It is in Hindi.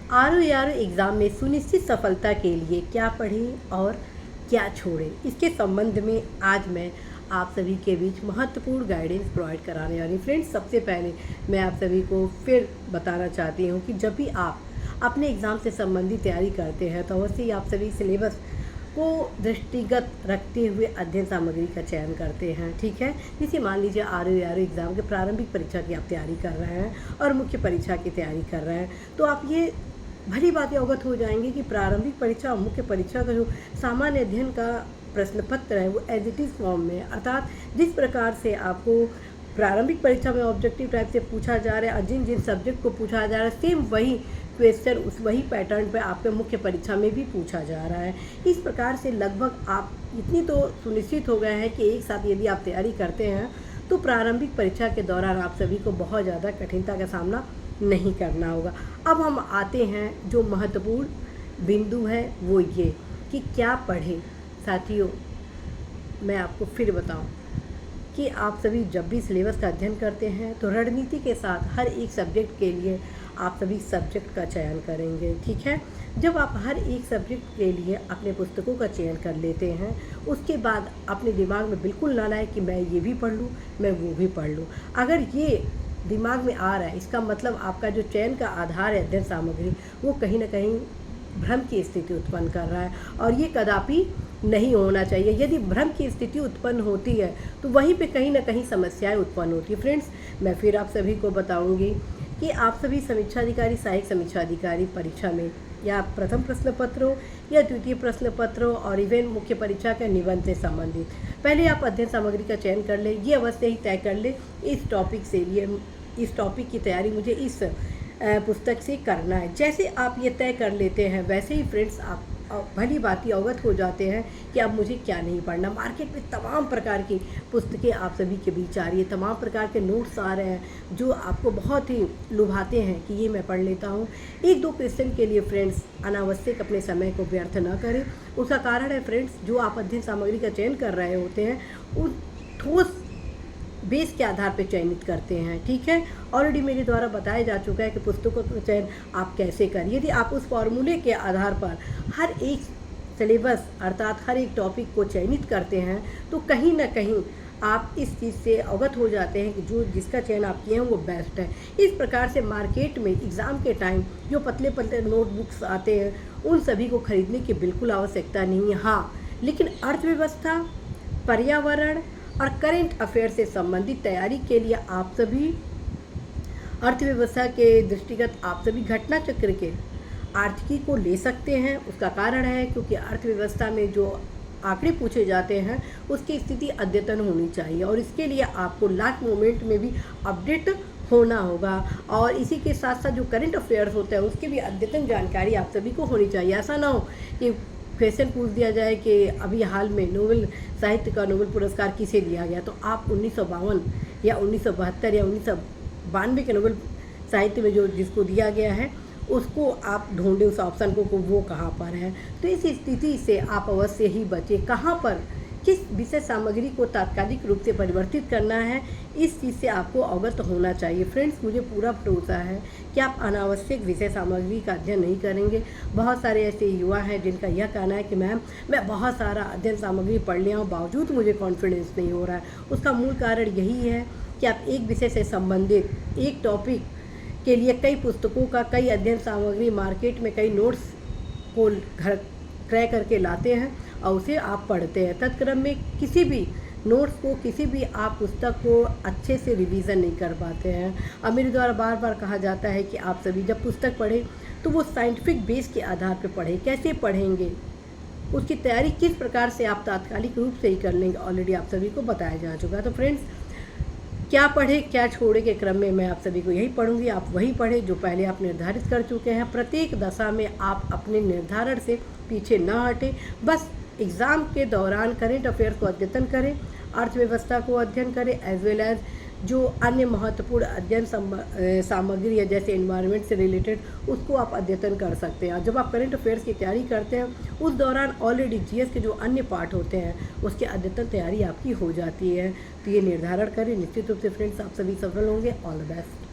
आरओ एग्ज़ाम में सुनिश्चित सफलता के लिए क्या पढ़ें और क्या छोड़ें, इसके संबंध में आज मैं आप सभी के बीच महत्वपूर्ण गाइडेंस प्रोवाइड कराने वाली। फ्रेंड्स, सबसे पहले मैं आप सभी को फिर बताना चाहती हूँ कि जब भी आप अपने एग्ज़ाम से संबंधित तैयारी करते हैं तो अवश्य ही आप सभी सिलेबस को दृष्टिगत रखते हुए अध्ययन सामग्री का चयन करते हैं। ठीक है, जैसे मान लीजिए आरओ एग्ज़ाम के प्रारंभिक परीक्षा की आप तैयारी कर रहे हैं और मुख्य परीक्षा की तैयारी कर रहे हैं, तो आप ये भली बातें अवगत हो जाएंगे कि प्रारंभिक परीक्षा और मुख्य परीक्षा का जो सामान्य अध्ययन का प्रश्न पत्र है वो एज इट इज़ फॉर्म में, अर्थात जिस प्रकार से आपको प्रारंभिक परीक्षा में ऑब्जेक्टिव टाइप से पूछा जा रहा है और जिन जिन सब्जेक्ट को पूछा जा रहा है सेम वही क्वेश्चन उस वही पैटर्न पे आपके मुख्य परीक्षा में भी पूछा जा रहा है। इस प्रकार से लगभग आप इतनी तो सुनिश्चित हो गए हैं कि एक साथ यदि आप तैयारी करते हैं तो प्रारंभिक परीक्षा के दौरान आप सभी को बहुत ज़्यादा कठिनता का सामना नहीं करना होगा। अब हम आते हैं जो महत्वपूर्ण बिंदु है वो ये कि क्या पढ़ें। साथियों, मैं आपको फिर बताऊं कि आप सभी जब भी सिलेबस का अध्ययन करते हैं तो रणनीति के साथ हर एक सब्जेक्ट के लिए आप सभी सब्जेक्ट का चयन करेंगे। ठीक है, जब आप हर एक सब्जेक्ट के लिए अपने पुस्तकों का चयन कर लेते हैं उसके बाद अपने दिमाग में बिल्कुल ना लाए कि मैं ये भी पढ़ लूँ, मैं वो भी पढ़ लूँ। अगर ये दिमाग में आ रहा है इसका मतलब आपका जो चयन का आधार है अध्ययन सामग्री वो कहीं ना कहीं भ्रम की स्थिति उत्पन्न कर रहा है और ये कदापि नहीं होना चाहिए। यदि भ्रम की स्थिति उत्पन्न होती है तो वहीं पे कहीं ना कहीं समस्याएं उत्पन्न होती है। फ्रेंड्स, मैं फिर आप सभी को बताऊंगी कि आप सभी समीक्षा अधिकारी, सहायक समीक्षा अधिकारी परीक्षा में या प्रथम प्रश्न पत्रों या द्वितीय प्रश्न पत्रों और इवन मुख्य परीक्षा के निबंध से संबंधित पहले आप अध्ययन सामग्री का चयन कर ले। ये अवश्य ही तय कर ले इस टॉपिक से लिए इस टॉपिक की तैयारी मुझे इस पुस्तक से करना है। जैसे आप ये तय कर लेते हैं वैसे ही फ्रेंड्स आप भली बात अवगत हो जाते हैं कि अब मुझे क्या नहीं पढ़ना। मार्केट में तमाम प्रकार की पुस्तकें आप सभी के बीच आ रही है, तमाम प्रकार के नोट्स आ रहे हैं जो आपको बहुत ही लुभाते हैं कि ये मैं पढ़ लेता हूँ। एक दो क्वेश्चन के लिए फ्रेंड्स अनावश्यक अपने समय को व्यर्थ न करें। उसका कारण है फ्रेंड्स, जो आप अध्ययन सामग्री का चयन कर रहे होते हैं उन ठोस बेस के आधार पर चयनित करते हैं। ठीक है, ऑलरेडी मेरे द्वारा बताया जा चुका है कि पुस्तकों का चयन आप कैसे करें। यदि आप उस फॉर्मूले के आधार पर हर एक सिलेबस अर्थात हर एक टॉपिक को चयनित करते हैं तो कहीं ना कहीं आप इस चीज़ से अवगत हो जाते हैं कि जो जिसका चयन आप किए हैं वो बेस्ट है। इस प्रकार से मार्केट में एग्ज़ाम के टाइम जो पतले पतले नोटबुक्स आते हैं उन सभी को खरीदने की बिल्कुल आवश्यकता नहीं है। हाँ, लेकिन अर्थव्यवस्था, पर्यावरण और करेंट अफेयर से संबंधित तैयारी के लिए आप सभी अर्थव्यवस्था के दृष्टिगत आप सभी घटना चक्र के आर्थिकी को ले सकते हैं। उसका कारण है क्योंकि अर्थव्यवस्था में जो आंकड़े पूछे जाते हैं उसकी स्थिति अद्यतन होनी चाहिए और इसके लिए आपको लास्ट मोमेंट में भी अपडेट होना होगा और इसी के साथ साथ जो करंट अफेयर्स होता है उसकी भी अद्यतन जानकारी आप सभी को होनी चाहिए। ऐसा ना हो कि क्वेश्चन पूछ दिया जाए कि अभी हाल में नोबेल साहित्य का नोबेल पुरस्कार किसे दिया गया, तो आप 1952 या 1972 या 1992 के नोबेल साहित्य में जो जिसको दिया गया है उसको आप ढूंढें उस ऑप्शन को वो कहाँ पर है। तो इस स्थिति से आप अवश्य ही बचें। कहाँ पर किस विषय सामग्री को तात्कालिक रूप से परिवर्तित करना है इस चीज़ से आपको अवगत होना चाहिए। फ्रेंड्स, मुझे पूरा भरोसा है कि आप अनावश्यक विषय सामग्री का अध्ययन नहीं करेंगे। बहुत सारे ऐसे युवा हैं जिनका यह कहना है कि मैम मैं बहुत सारा अध्ययन सामग्री पढ़ लिया हूँ बावजूद मुझे कॉन्फिडेंस नहीं हो रहा है। उसका मूल कारण यही है कि आप एक विषय से संबंधित एक टॉपिक के लिए कई पुस्तकों का, कई अध्ययन सामग्री मार्केट में कई नोट्स को घर क्रय करके लाते हैं और उसे आप पढ़ते हैं। तत्क्रम में किसी भी नोट्स को, किसी भी आप पुस्तक को अच्छे से रिवीजन नहीं कर पाते हैं। अब मेरे द्वारा बार बार कहा जाता है कि आप सभी जब पुस्तक पढ़ें तो वो साइंटिफिक बेस के आधार पर पढ़ें। कैसे पढ़ेंगे, उसकी तैयारी किस प्रकार से आप तात्कालिक रूप से ही कर लेंगे, ऑलरेडी आप सभी को बताया जा चुका है। तो फ्रेंड्स, क्या पढ़े क्या छोड़े के क्रम में मैं आप सभी को यही पढ़ूंगी। आप वही पढ़ें जो पहले आप निर्धारित कर चुके हैं। प्रत्येक दशा में आप अपने निर्धारण से पीछे न हटें। बस एग्ज़ाम के दौरान करेंट अफेयर्स को अद्यतन करें, अर्थव्यवस्था को अध्ययन करें, एज वेल एज जो अन्य महत्वपूर्ण अध्ययन सामग्री है जैसे एनवायरनमेंट से रिलेटेड उसको आप अद्यतन कर सकते हैं। जब आप करंट अफेयर्स की तैयारी करते हैं उस दौरान ऑलरेडी जीएस के जो अन्य पार्ट होते हैं उसके अद्यतन तैयारी आपकी हो जाती है। तो ये निर्धारण करें, निश्चित रूप से फ्रेंड्स आप सभी सफल होंगे। All the best.